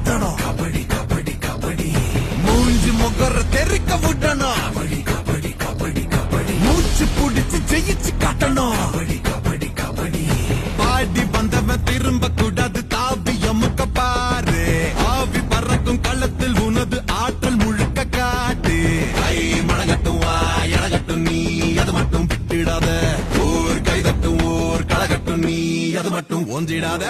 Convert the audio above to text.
காட்டணும். கபடி கபடி கபடி மூஞ்சி முகர தெரிக்க விடணும். கபடி கபடி கபடி கபடி மூச்சு புடிச்சு ஜெயிச்சு காட்டணும். கபடி கபடி கபடி பாடி வந்தவன் திரும்ப கூடாது, தாவி அமுக்க பாரு. ஆவி பறக்கும் களத்தில் உனது ஆற்றல் முழுக்க காட்டு. கை மழகட்டும் வா எழகட்டும் நீ அது மட்டும் விட்டுடாத. ஊர் கைதட்டும் ஊர் களகட்டும் நீ அது மட்டும் ஒன்றிடாத.